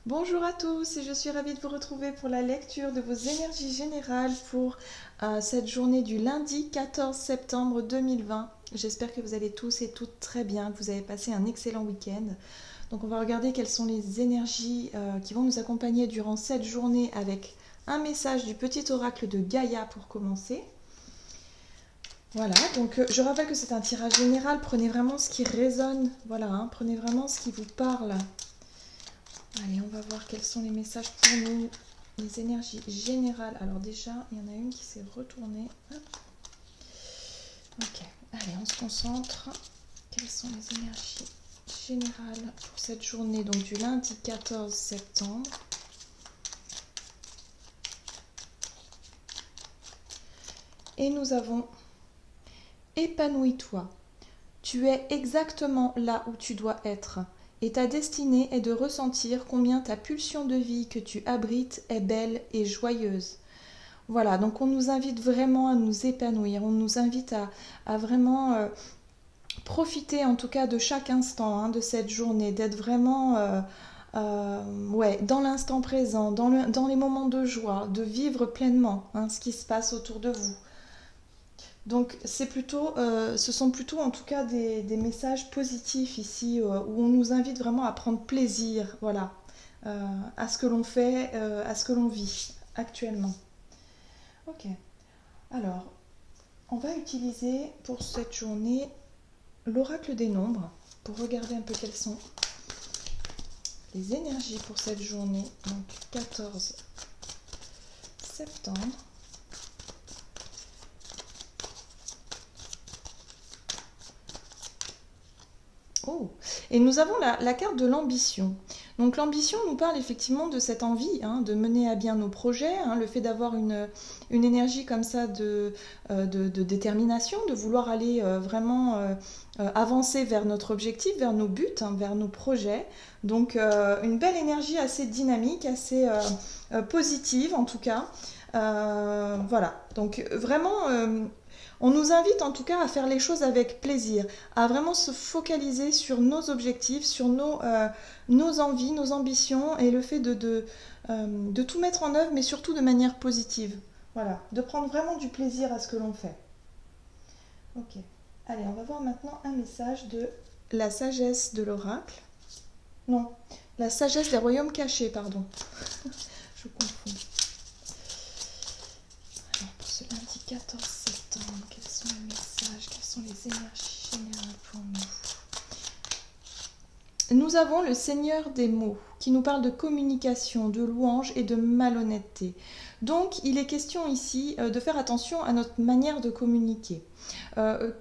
Bonjour à tous et je suis ravie de vous retrouver pour la lecture de vos énergies générales pour cette journée du lundi 14 septembre 2020. J'espère que vous allez tous et toutes très bien, que vous avez passé un excellent week-end. Donc on va regarder quelles sont les énergies qui vont nous accompagner durant cette journée avec un message du petit oracle de Gaïa pour commencer. Voilà, donc je rappelle que c'est un tirage général, prenez vraiment ce qui résonne, voilà, prenez vraiment ce qui vous parle. Allez, on va voir quels sont les messages pour nous, les énergies générales. Alors déjà, il y en a une qui s'est retournée. Hop. Ok, allez, on se concentre. Quelles sont les énergies générales pour cette journée, donc du lundi 14 septembre. Et nous avons épanouis-toi. Tu es exactement là où tu dois être. Et ta destinée est de ressentir combien ta pulsion de vie que tu abrites est belle et joyeuse. Voilà, donc on nous invite vraiment à nous épanouir, on nous invite à vraiment profiter en tout cas de chaque instant de cette journée, d'être vraiment ouais, dans l'instant présent, dans les moments de joie, de vivre pleinement ce qui se passe autour de vous. Donc c'est plutôt, ce sont plutôt en tout cas des messages positifs ici où on nous invite vraiment à prendre plaisir, voilà, à ce que l'on fait, à ce que l'on vit actuellement. Ok. Alors, on va utiliser pour cette journée l'oracle des nombres pour regarder un peu quelles sont les énergies pour cette journée, donc 14 septembre. Oh, et nous avons la carte de l'ambition. Donc l'ambition nous parle effectivement de cette envie de mener à bien nos projets, le fait d'avoir une énergie comme ça de détermination, de vouloir aller vraiment avancer vers notre objectif, vers nos buts, vers nos projets. Donc une belle énergie assez dynamique, assez positive en tout cas. Voilà, donc vraiment on nous invite en tout cas à faire les choses avec plaisir, à vraiment se focaliser sur nos objectifs, sur nos envies, nos ambitions et le fait de tout mettre en œuvre, mais surtout de manière positive. Voilà, de prendre vraiment du plaisir à ce que l'on fait. Ok, allez, on va voir maintenant un message de la sagesse de l'oracle. Non, la sagesse des royaumes cachés, pardon. Je confonds. Alors pour ce lundi 14 septembre, quels sont les messages, quelles sont les énergies générales pour nous? Nous avons le Seigneur des mots qui nous parle de communication, de louange et de malhonnêteté. Donc il est question ici de faire attention à notre manière de communiquer.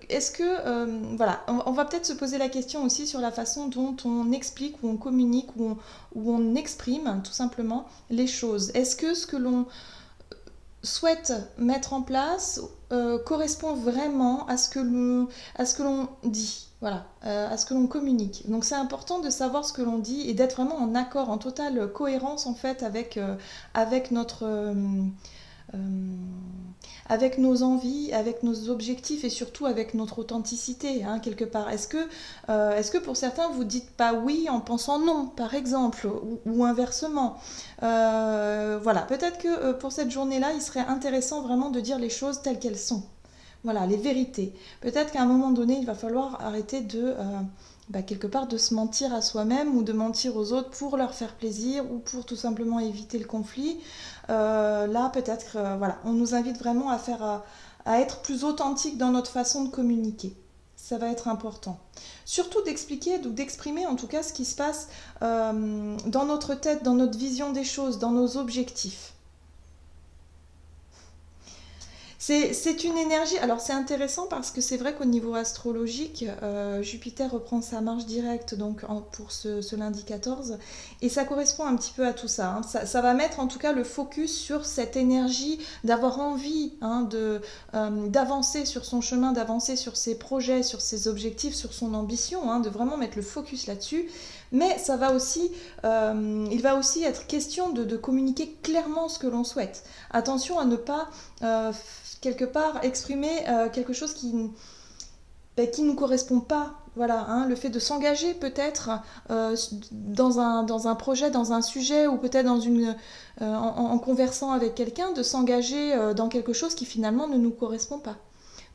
Est-ce que, voilà, on va peut-être se poser la question aussi sur la façon dont on explique ou on communique ou on exprime tout simplement les choses. Est-ce que ce que l'on souhaite mettre en place correspond vraiment à ce que l'on dit, voilà, à ce que l'on communique. Donc c'est important de savoir ce que l'on dit et d'être vraiment en accord, en totale cohérence en fait avec notre euh, avec nos envies, avec nos objectifs et surtout avec notre authenticité, quelque part. Est-ce que pour certains, vous dites pas oui en pensant non, par exemple, ou inversement voilà, peut-être que pour cette journée-là, il serait intéressant vraiment de dire les choses telles qu'elles sont. Voilà, les vérités. Peut-être qu'à un moment donné, il va falloir arrêter quelque part de se mentir à soi-même ou de mentir aux autres pour leur faire plaisir ou pour tout simplement éviter le conflit. Là, peut-être, voilà, on nous invite vraiment à être plus authentique dans notre façon de communiquer. Ça va être important. Surtout d'expliquer, donc d'exprimer en tout cas ce qui se passe dans notre tête, dans notre vision des choses, dans nos objectifs. C'est une énergie, alors c'est intéressant parce que c'est vrai qu'au niveau astrologique, Jupiter reprend sa marche directe pour ce lundi 14 et ça correspond un petit peu à tout ça. Ça va mettre en tout cas le focus sur cette énergie d'avoir envie d'avancer sur son chemin, d'avancer sur ses projets, sur ses objectifs, sur son ambition, de vraiment mettre le focus là-dessus. Mais ça va aussi, il va aussi être question de communiquer clairement ce que l'on souhaite. Attention à ne pas quelque part exprimer quelque chose qui ne nous correspond pas voilà, hein, le fait de s'engager peut-être dans un projet, dans un sujet, ou peut-être en conversant avec quelqu'un, de s'engager dans quelque chose qui finalement ne nous correspond pas.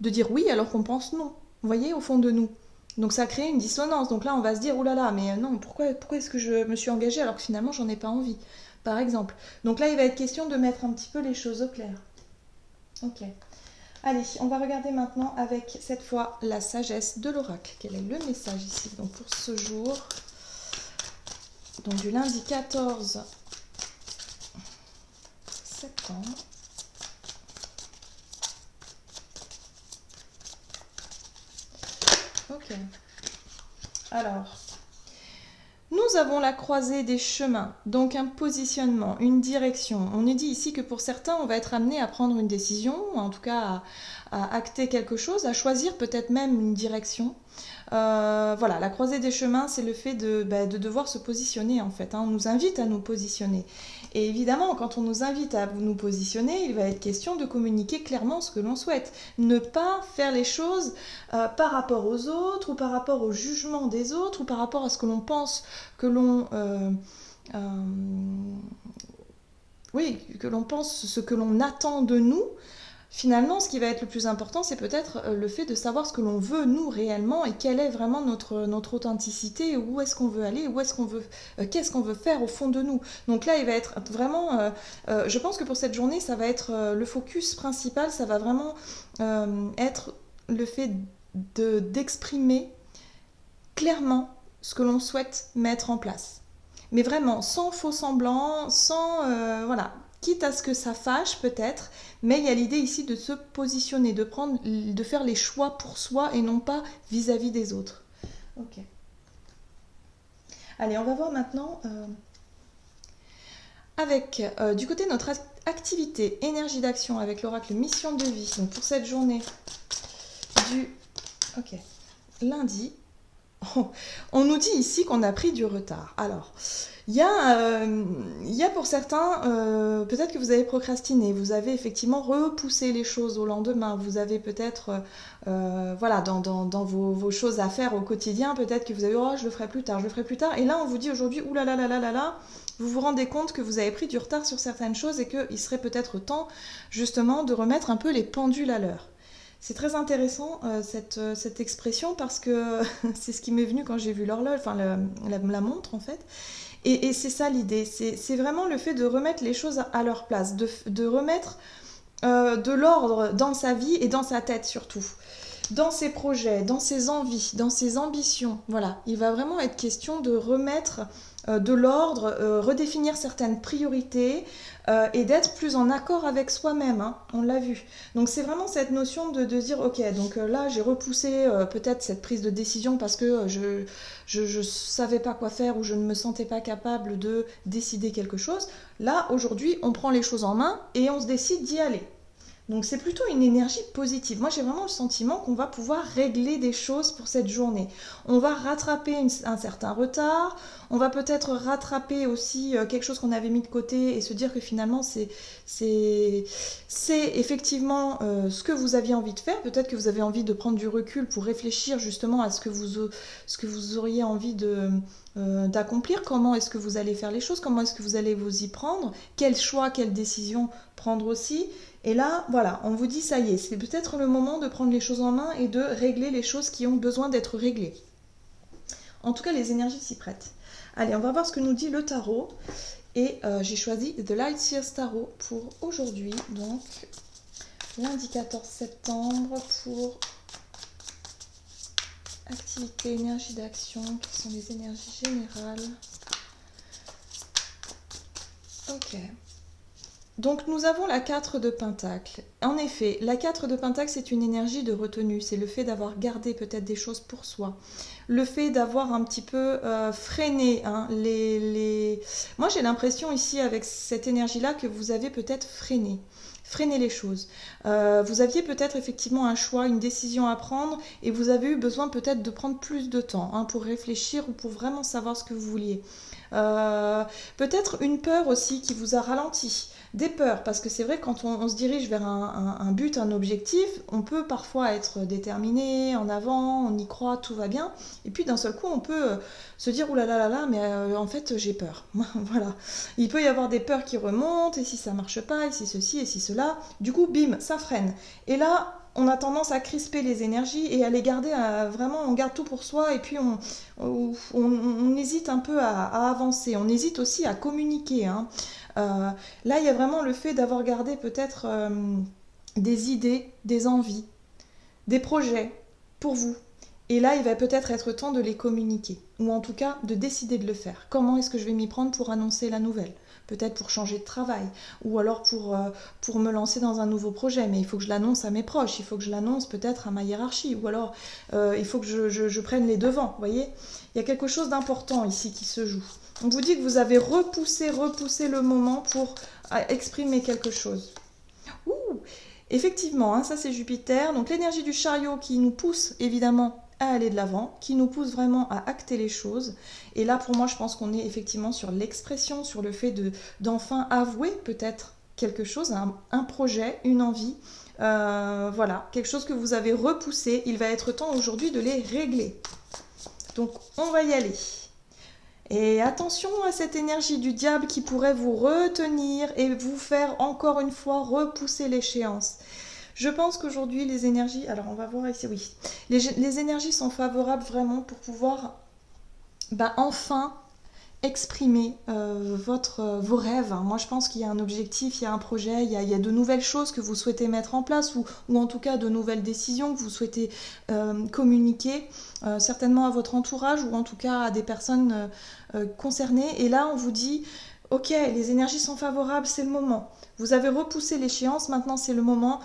De dire oui alors qu'on pense non, vous voyez, au fond de nous. Donc ça crée une dissonance. Donc là, on va se dire, oh là là, mais non, pourquoi est-ce que je me suis engagée alors que finalement, j'en ai pas envie, par exemple. Donc là, il va être question de mettre un petit peu les choses au clair. Ok. Allez, on va regarder maintenant avec, cette fois, la sagesse de l'oracle. Quel est le message ici donc pour ce jour? Donc du lundi 14 septembre. Ok. Alors, nous avons la croisée des chemins, donc un positionnement, une direction. On est dit ici que pour certains, on va être amené à prendre une décision, ou en tout cas à acter quelque chose, à choisir peut-être même une direction. Voilà, la croisée des chemins, c'est le fait de devoir se positionner en fait, hein. On nous invite à nous positionner. Et évidemment, quand on nous invite à nous positionner, il va être question de communiquer clairement ce que l'on souhaite. Ne pas faire les choses par rapport aux autres, ou par rapport au jugement des autres, ou par rapport à ce que l'on pense, que l'on... oui, que l'on pense, ce que l'on attend de nous. Finalement, ce qui va être le plus important, c'est peut-être le fait de savoir ce que l'on veut, nous, réellement, et quelle est vraiment notre authenticité, où est-ce qu'on veut aller, où est-ce qu'on veut, qu'est-ce qu'on veut faire au fond de nous. Donc là, il va être vraiment, je pense que pour cette journée, ça va être le focus principal, ça va vraiment être le fait d'exprimer clairement ce que l'on souhaite mettre en place. Mais vraiment, sans faux semblant, sans... voilà, quitte à ce que ça fâche peut-être, mais il y a l'idée ici de se positionner, de faire les choix pour soi et non pas vis-à-vis des autres. Ok. Allez, on va voir maintenant avec du côté de notre activité, énergie d'action avec l'oracle mission de vie. Donc pour cette journée du lundi, on nous dit ici qu'on a pris du retard. Alors, il y a pour certains, peut-être que vous avez procrastiné, vous avez effectivement repoussé les choses au lendemain, vous avez peut-être, voilà, dans vos choses à faire au quotidien, peut-être que vous avez, oh, je le ferai plus tard, et là on vous dit aujourd'hui, oulala, vous vous rendez compte que vous avez pris du retard sur certaines choses et qu'il serait peut-être temps justement de remettre un peu les pendules à l'heure. C'est très intéressant cette expression parce que c'est ce qui m'est venu quand j'ai vu l'horloge, enfin la montre en fait. Et c'est ça l'idée, c'est vraiment le fait de remettre les choses à leur place, de remettre de l'ordre dans sa vie et dans sa tête surtout. Dans ses projets, dans ses envies, dans ses ambitions. Voilà, il va vraiment être question de remettre de l'ordre, redéfinir certaines priorités et d'être plus en accord avec soi-même, hein, on l'a vu. Donc c'est vraiment cette notion de dire, ok, donc là j'ai repoussé peut-être cette prise de décision parce que je savais pas quoi faire ou je ne me sentais pas capable de décider quelque chose. Là, aujourd'hui, on prend les choses en main et on se décide d'y aller. Donc c'est plutôt une énergie positive. Moi j'ai vraiment le sentiment qu'on va pouvoir régler des choses pour cette journée. On va rattraper un certain retard, on va peut-être rattraper aussi quelque chose qu'on avait mis de côté et se dire que finalement c'est effectivement ce que vous aviez envie de faire. Peut-être que vous avez envie de prendre du recul pour réfléchir justement à ce que vous auriez envie d'accomplir, comment est-ce que vous allez faire les choses, comment est-ce que vous allez vous y prendre, quel choix, quelle décision prendre aussi. Et là, voilà, on vous dit ça y est, c'est peut-être le moment de prendre les choses en main et de régler les choses qui ont besoin d'être réglées. En tout cas, les énergies s'y prêtent. Allez, on va voir ce que nous dit le tarot. Et j'ai choisi The Light Seers Tarot pour aujourd'hui, donc lundi 14 septembre, pour activité, énergie d'action, qui sont les énergies générales. Ok. Donc nous avons la 4 de Pentacle. En effet, la 4 de Pentacle, c'est une énergie de retenue. C'est le fait d'avoir gardé peut-être des choses pour soi. Le fait d'avoir un petit peu freiné. Hein, Moi, j'ai l'impression ici, avec cette énergie-là, que vous avez peut-être freiné les choses. Vous aviez peut-être effectivement un choix, une décision à prendre et vous avez eu besoin peut-être de prendre plus de temps pour réfléchir ou pour vraiment savoir ce que vous vouliez. Euh, Peut-être une peur aussi qui vous a ralenti. Des peurs, parce que c'est vrai, quand on se dirige vers un but, un objectif, on peut parfois être déterminé, en avant, on y croit, tout va bien. Et puis d'un seul coup, on peut se dire, oulala, là, là, là, mais en fait, j'ai peur. Voilà. Il peut y avoir des peurs qui remontent, et si ça marche pas, et si ceci, et si cela. Du coup, bim, ça freine. Et là, on a tendance à crisper les énergies et à les garder, vraiment, on garde tout pour soi, et puis on hésite un peu à avancer. On hésite aussi à communiquer, hein. Euh, Là, il y a vraiment le fait d'avoir gardé peut-être des idées, des envies, des projets pour vous. Et là, il va peut-être être temps de les communiquer, ou en tout cas de décider de le faire. Comment est-ce que je vais m'y prendre pour annoncer la nouvelle? Peut-être pour changer de travail, ou alors pour me lancer dans un nouveau projet, mais il faut que je l'annonce à mes proches, il faut que je l'annonce peut-être à ma hiérarchie, ou alors il faut que je prenne les devants, vous voyez. Il y a quelque chose d'important ici qui se joue. On vous dit que vous avez repoussé le moment pour exprimer quelque chose. Ouh, effectivement, hein, ça c'est Jupiter. Donc l'énergie du chariot qui nous pousse évidemment à aller de l'avant, qui nous pousse vraiment à acter les choses. Et là, pour moi, je pense qu'on est effectivement sur l'expression, sur le fait d'enfin avouer peut-être quelque chose, un projet, une envie. Voilà, quelque chose que vous avez repoussé. Il va être temps aujourd'hui de les régler. Donc on va y aller. Et attention à cette énergie du diable qui pourrait vous retenir et vous faire encore une fois repousser l'échéance. Je pense qu'aujourd'hui les énergies, alors on va voir ici, oui, les énergies sont favorables vraiment pour pouvoir enfin exprimer vos rêves. Moi, je pense qu'il y a un objectif, il y a un projet, il y a de nouvelles choses que vous souhaitez mettre en place ou en tout cas de nouvelles décisions que vous souhaitez communiquer, certainement à votre entourage ou en tout cas à des personnes concernées. Et là, on vous dit, ok, les énergies sont favorables, c'est le moment. Vous avez repoussé l'échéance, maintenant c'est le moment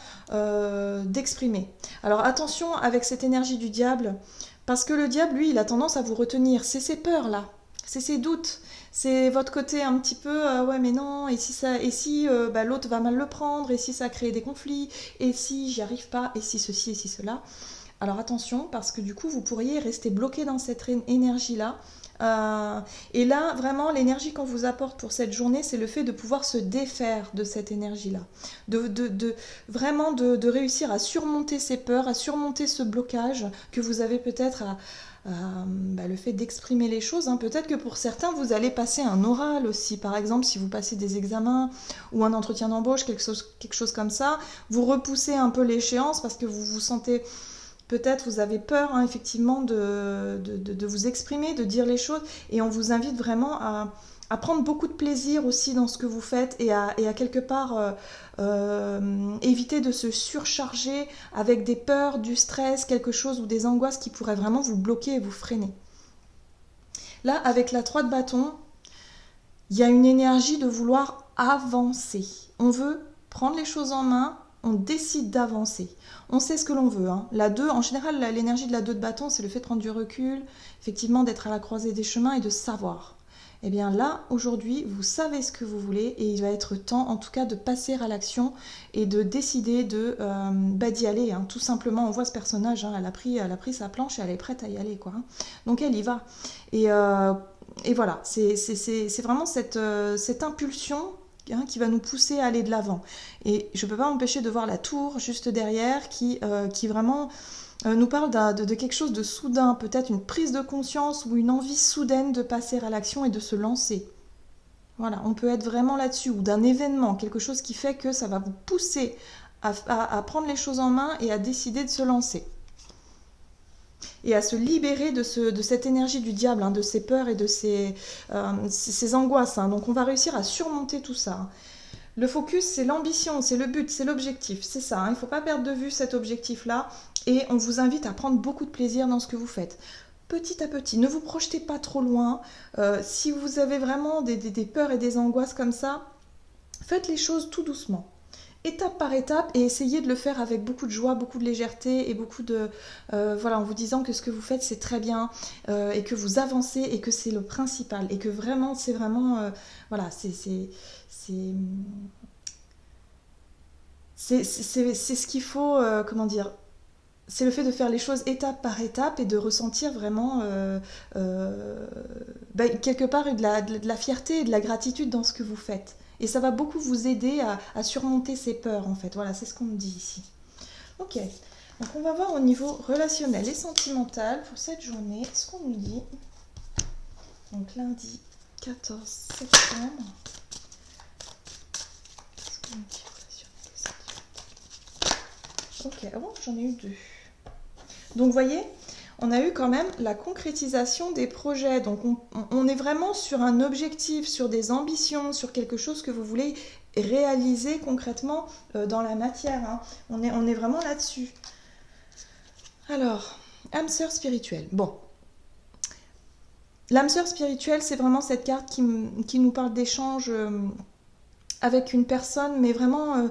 d'exprimer. Alors attention avec cette énergie du diable, parce que le diable, lui, il a tendance à vous retenir. C'est ses peurs là. C'est ses doutes, c'est votre côté un petit peu ouais mais non, et si l'autre va mal le prendre, et si ça crée des conflits, et si j'y arrive pas, et si ceci, et si cela. Alors attention, parce que du coup vous pourriez rester bloqué dans cette énergie là. Et là vraiment l'énergie qu'on vous apporte pour cette journée, c'est le fait de pouvoir se défaire de cette énergie là, vraiment de réussir à surmonter ces peurs, à surmonter ce blocage que vous avez peut-être le fait d'exprimer les choses, hein. Peut-être que pour certains, vous allez passer un oral aussi. Par exemple, si vous passez des examens ou un entretien d'embauche, quelque chose comme ça, vous repoussez un peu l'échéance parce que vous vous sentez... Peut-être vous avez peur, hein, effectivement, de vous exprimer, de dire les choses. Et on vous invite vraiment à prendre beaucoup de plaisir aussi dans ce que vous faites et à quelque part éviter de se surcharger avec des peurs, du stress, quelque chose ou des angoisses qui pourraient vraiment vous bloquer et vous freiner. Là, avec la 3 de bâton, il y a une énergie de vouloir avancer. On veut prendre les choses en main, on décide d'avancer. On sait ce que l'on veut, hein. La 2, en général, l'énergie de la 2 de bâton, c'est le fait de prendre du recul, effectivement d'être à la croisée des chemins et de savoir. Et bien là, aujourd'hui, vous savez ce que vous voulez et il va être temps, en tout cas, de passer à l'action et de décider d'y aller, hein. Tout simplement, on voit ce personnage, hein, elle a pris sa planche et elle est prête à y aller, quoi, hein. Donc elle y va. Et voilà, c'est vraiment cette impulsion, hein, qui va nous pousser à aller de l'avant. Et je ne peux pas m'empêcher de voir la tour juste derrière qui vraiment nous parle de quelque chose de soudain, peut-être une prise de conscience ou une envie soudaine de passer à l'action et de se lancer. Voilà, on peut être vraiment là-dessus, ou d'un événement, quelque chose qui fait que ça va vous pousser à prendre les choses en main et à décider de se lancer. Et à se libérer de cette énergie du diable, hein, de ses peurs et de ses angoisses, hein. Donc on va réussir à surmonter tout ça. Le focus, c'est l'ambition, c'est le but, c'est l'objectif, c'est ça, hein. Il ne faut pas perdre de vue cet objectif-là et on vous invite à prendre beaucoup de plaisir dans ce que vous faites. Petit à petit, ne vous projetez pas trop loin. Si vous avez vraiment des peurs et des angoisses comme ça, faites les choses tout doucement, étape par étape, et essayez de le faire avec beaucoup de joie, beaucoup de légèreté et beaucoup de... voilà, en vous disant que ce que vous faites, c'est très bien et que vous avancez et que c'est le principal et que vraiment, c'est vraiment... voilà, c'est ce qu'il faut, comment dire, c'est le fait de faire les choses étape par étape et de ressentir vraiment quelque part de la fierté et de la gratitude dans ce que vous faites. Et ça va beaucoup vous aider à surmonter ces peurs en fait. Voilà, c'est ce qu'on me dit ici. Ok, donc on va voir au niveau relationnel et sentimental pour cette journée ce qu'on nous dit. Donc lundi 14 septembre. Qu'est-ce qu'on nous dit relationnel et sentimental? Ok, oh, j'en ai eu deux. Donc vous voyez, on a eu quand même la concrétisation des projets. Donc on est vraiment sur un objectif, sur des ambitions, sur quelque chose que vous voulez réaliser concrètement dans la matière. Hein. On est vraiment là-dessus. Alors, âme sœur spirituelle. Bon. L'âme sœur spirituelle, c'est vraiment cette carte qui nous parle d'échange avec une personne, mais vraiment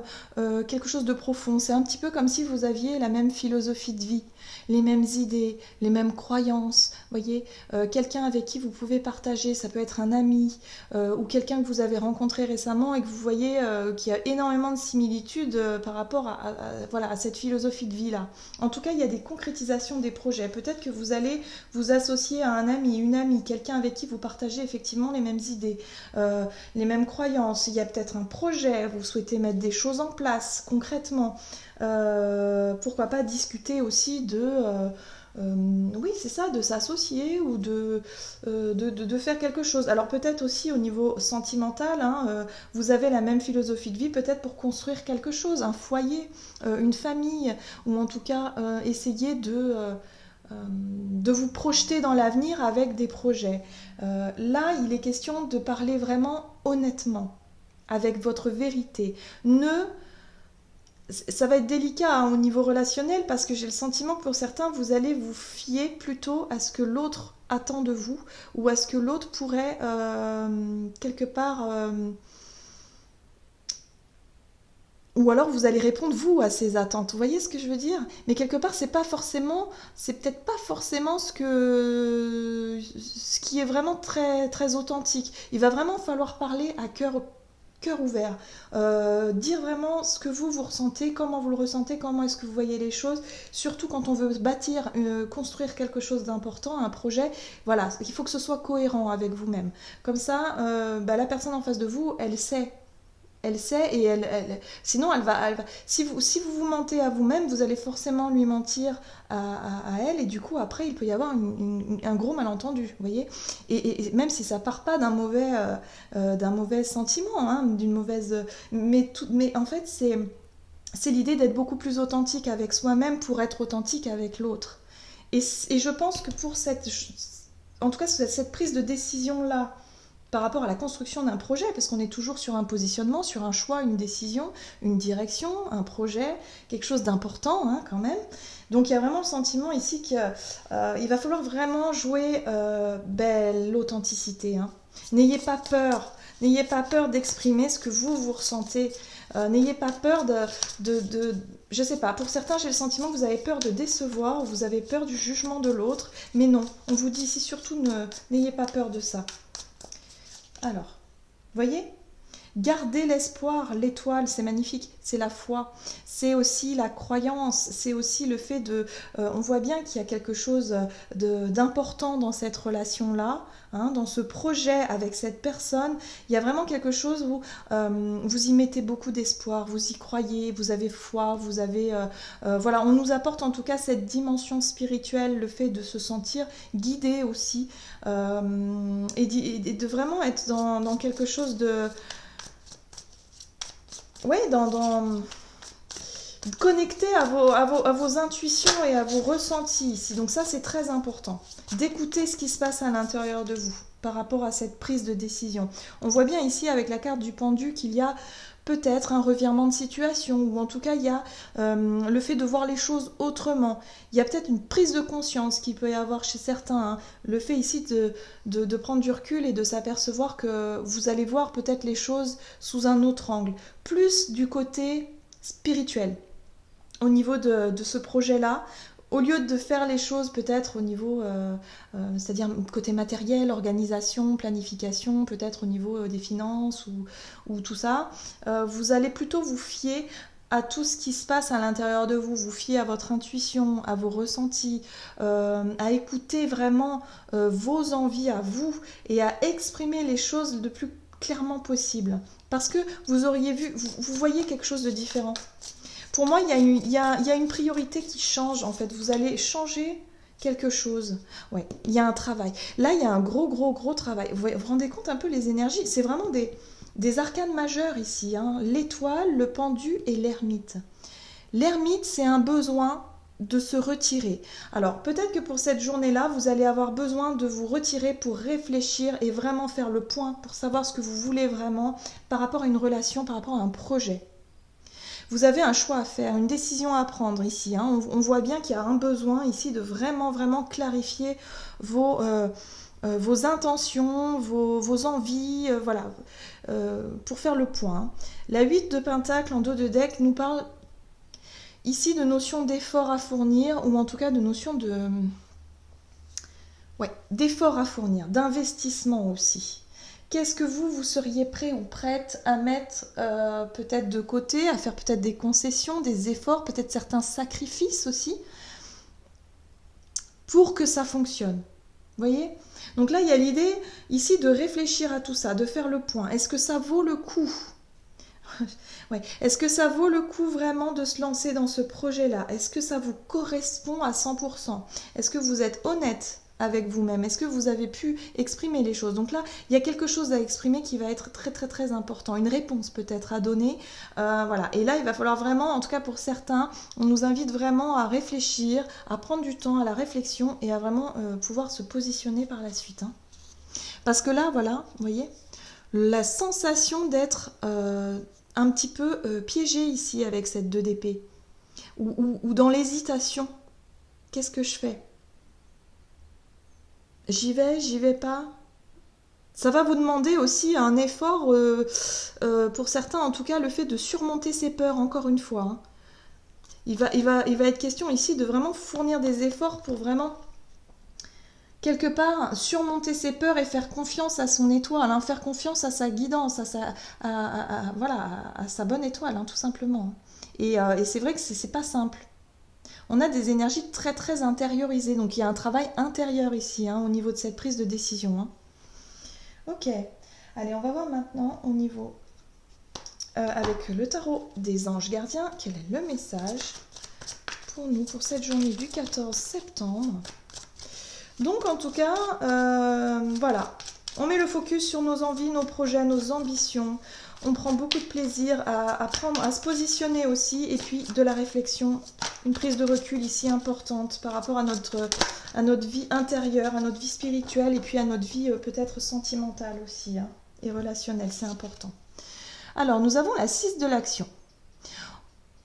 quelque chose de profond. C'est un petit peu comme si vous aviez la même philosophie de vie, les mêmes idées, les mêmes croyances. Voyez, quelqu'un avec qui vous pouvez partager, ça peut être un ami ou quelqu'un que vous avez rencontré récemment et que vous voyez qu'il y a énormément de similitudes par rapport voilà, à cette philosophie de vie-là. En tout cas, il y a des concrétisations des projets. Peut-être que vous allez vous associer à un ami, une amie, quelqu'un avec qui vous partagez effectivement les mêmes idées, les mêmes croyances. Il y a peut-être un projet, vous souhaitez mettre des choses en place concrètement. Pourquoi pas discuter aussi oui, c'est ça, de s'associer ou de faire quelque chose. Alors peut-être aussi au niveau sentimental, hein, vous avez la même philosophie de vie, peut-être pour construire quelque chose, un foyer, une famille, ou en tout cas essayer de vous projeter dans l'avenir avec des projets. Là, il est question de parler vraiment honnêtement, avec votre vérité. Ça va être délicat hein, au niveau relationnel parce que j'ai le sentiment que pour certains, vous allez vous fier plutôt à ce que l'autre attend de vous ou à ce que l'autre pourrait quelque part... ou alors vous allez répondre vous à ses attentes. Vous voyez ce que je veux dire? Mais quelque part, c'est peut-être pas forcément ce qui est vraiment très, très authentique. Il va vraiment falloir parler à cœur ouvert, dire vraiment ce que vous ressentez, comment vous le ressentez, comment est-ce que vous voyez les choses, surtout quand on veut bâtir, construire quelque chose d'important, un projet, voilà, il faut que ce soit cohérent avec vous-même. Comme ça, la personne en face de vous, elle sait et sinon si vous mentez à vous-même, vous allez forcément lui mentir à elle et du coup après il peut y avoir un gros malentendu, vous voyez, et même si ça part pas d'un mauvais sentiment, hein, d'une mauvaise, mais en fait c'est l'idée d'être beaucoup plus authentique avec soi-même pour être authentique avec l'autre. Et je pense que pour en tout cas cette prise de décision là par rapport à la construction d'un projet, parce qu'on est toujours sur un positionnement, sur un choix, une décision, une direction, un projet, quelque chose d'important hein, quand même. Donc il y a vraiment le sentiment ici qu'il va falloir vraiment jouer l'authenticité. Hein. N'ayez pas peur d'exprimer ce que vous ressentez. N'ayez pas peur je sais pas, pour certains j'ai le sentiment que vous avez peur de décevoir, vous avez peur du jugement de l'autre, mais non, on vous dit ici surtout n'ayez pas peur de ça. Alors, voyez, garder l'espoir, l'étoile, c'est magnifique, c'est la foi, c'est aussi la croyance, c'est aussi le fait on voit bien qu'il y a quelque chose d'important dans cette relation-là, hein, dans ce projet avec cette personne, il y a vraiment quelque chose où vous y mettez beaucoup d'espoir, vous y croyez, vous avez foi, vous avez... voilà, on nous apporte en tout cas cette dimension spirituelle, le fait de se sentir guidé aussi, et de vraiment être dans quelque chose de... Oui, connecter à vos intuitions et à vos ressentis ici. Donc ça, c'est très important. D'écouter ce qui se passe à l'intérieur de vous par rapport à cette prise de décision. On voit bien ici avec la carte du pendu qu'il y a peut-être un revirement de situation, ou en tout cas il y a le fait de voir les choses autrement. Il y a peut-être une prise de conscience qu'il peut y avoir chez certains, hein. Le fait ici de prendre du recul et de s'apercevoir que vous allez voir peut-être les choses sous un autre angle, plus du côté spirituel. Au niveau de ce projet-là, au lieu de faire les choses peut-être au niveau, c'est-à-dire côté matériel, organisation, planification, peut-être au niveau des finances ou tout ça, vous allez plutôt vous fier à tout ce qui se passe à l'intérieur de vous, vous fiez à votre intuition, à vos ressentis, à écouter vraiment vos envies à vous et à exprimer les choses le plus clairement possible. Parce que vous auriez vu, vous voyez quelque chose de différent. Pour moi, il y a une priorité qui change en fait. Vous allez changer quelque chose. Ouais, il y a un travail. Là, il y a un gros travail. Vous vous rendez compte un peu les énergies? C'est vraiment des arcanes majeurs ici, hein. L'étoile, le pendu et l'ermite. L'ermite, c'est un besoin de se retirer. Alors, peut-être que pour cette journée-là, vous allez avoir besoin de vous retirer pour réfléchir et vraiment faire le point pour savoir ce que vous voulez vraiment par rapport à une relation, par rapport à un projet. Vous avez un choix à faire, une décision à prendre ici, hein. On voit bien qu'il y a un besoin ici de vraiment clarifier vos intentions, vos envies, voilà, pour faire le point. La 8 de Pentacle en dos de deck nous parle ici de notion d'effort à fournir, ou en tout cas de notion d'effort à fournir, d'investissement aussi. Qu'est-ce que vous seriez prêt ou prête à mettre peut-être de côté, à faire peut-être des concessions, des efforts, peut-être certains sacrifices aussi, pour que ça fonctionne? Vous voyez? Donc là, il y a l'idée ici de réfléchir à tout ça, de faire le point. Est-ce que ça vaut le coup? Ouais. Est-ce que ça vaut le coup vraiment de se lancer dans ce projet-là? Est-ce que ça vous correspond à 100%? Est-ce que vous êtes honnête avec vous-même? Est-ce que vous avez pu exprimer les choses? Donc là, il y a quelque chose à exprimer qui va être très important. Une réponse peut-être à donner. Voilà. Et là, il va falloir vraiment, en tout cas pour certains, on nous invite vraiment à réfléchir, à prendre du temps à la réflexion et à vraiment pouvoir se positionner par la suite, hein. Parce que là, voilà, vous voyez, la sensation d'être un petit peu piégé ici avec cette 2 d'épée, ou dans l'hésitation. Qu'est-ce que je fais? J'y vais pas? Ça va vous demander aussi un effort, pour certains en tout cas, le fait de surmonter ses peurs, encore une fois, hein. Il va être question ici de vraiment fournir des efforts pour vraiment, quelque part, surmonter ses peurs et faire confiance à son étoile, hein, faire confiance à sa guidance, à sa bonne étoile, hein, tout simplement. Et c'est vrai que c'est pas simple. On a des énergies très intériorisées, donc il y a un travail intérieur ici, hein, au niveau de cette prise de décision, hein. Ok, allez, on va voir maintenant au niveau, avec le tarot des anges gardiens, quel est le message pour nous, pour cette journée du 14 septembre. Donc en tout cas, voilà, on met le focus sur nos envies, nos projets, nos ambitions. On prend beaucoup de plaisir à se positionner aussi, et puis de la réflexion, une prise de recul ici importante par rapport à notre vie intérieure, à notre vie spirituelle, et puis à notre vie peut-être sentimentale aussi, hein, et relationnelle, c'est important. Alors, nous avons la 6 de l'action.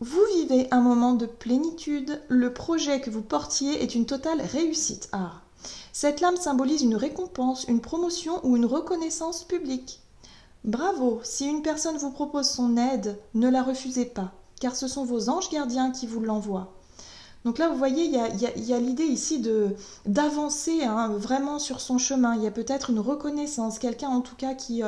Vous vivez un moment de plénitude, le projet que vous portiez est une totale réussite. Ah, cette lame symbolise une récompense, une promotion ou une reconnaissance publique. Bravo, si une personne vous propose son aide, ne la refusez pas, car ce sont vos anges gardiens qui vous l'envoient. Donc là, vous voyez, il y a l'idée ici d'avancer, hein, vraiment sur son chemin. Il y a peut-être une reconnaissance, quelqu'un en tout cas qui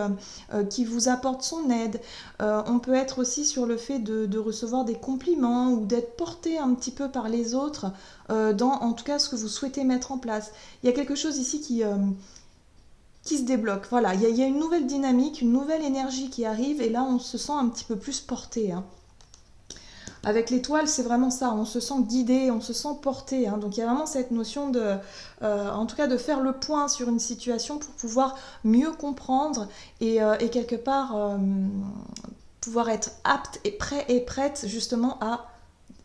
vous apporte son aide. On peut être aussi sur le fait de recevoir des compliments ou d'être porté un petit peu par les autres dans en tout cas ce que vous souhaitez mettre en place. Il y a quelque chose ici qui se débloque. Voilà, il y a une nouvelle dynamique, une nouvelle énergie qui arrive, et là on se sent un petit peu plus porté, hein. Avec l'étoile, c'est vraiment ça, on se sent guidé, on se sent porté, hein. Donc il y a vraiment cette notion en tout cas de faire le point sur une situation pour pouvoir mieux comprendre et quelque part pouvoir être apte et prêt et prête justement à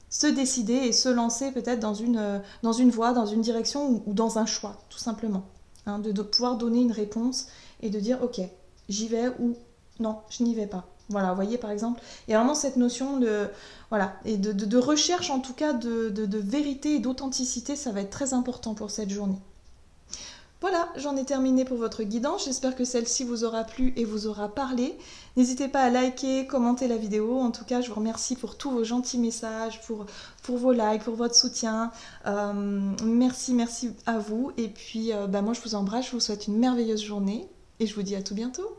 se décider et se lancer peut-être dans une voie, dans une direction ou dans un choix, tout simplement. Hein, de pouvoir donner une réponse et de dire ok, j'y vais ou non, je n'y vais pas. Voilà, vous voyez par exemple, il y a vraiment cette notion de recherche en tout cas de vérité et d'authenticité, ça va être très important pour cette journée. Voilà, j'en ai terminé pour votre guidance, j'espère que celle-ci vous aura plu et vous aura parlé. N'hésitez pas à liker, commenter la vidéo, en tout cas je vous remercie pour tous vos gentils messages, pour vos likes, pour votre soutien. Merci à vous, et puis moi je vous embrasse, je vous souhaite une merveilleuse journée et je vous dis à tout bientôt.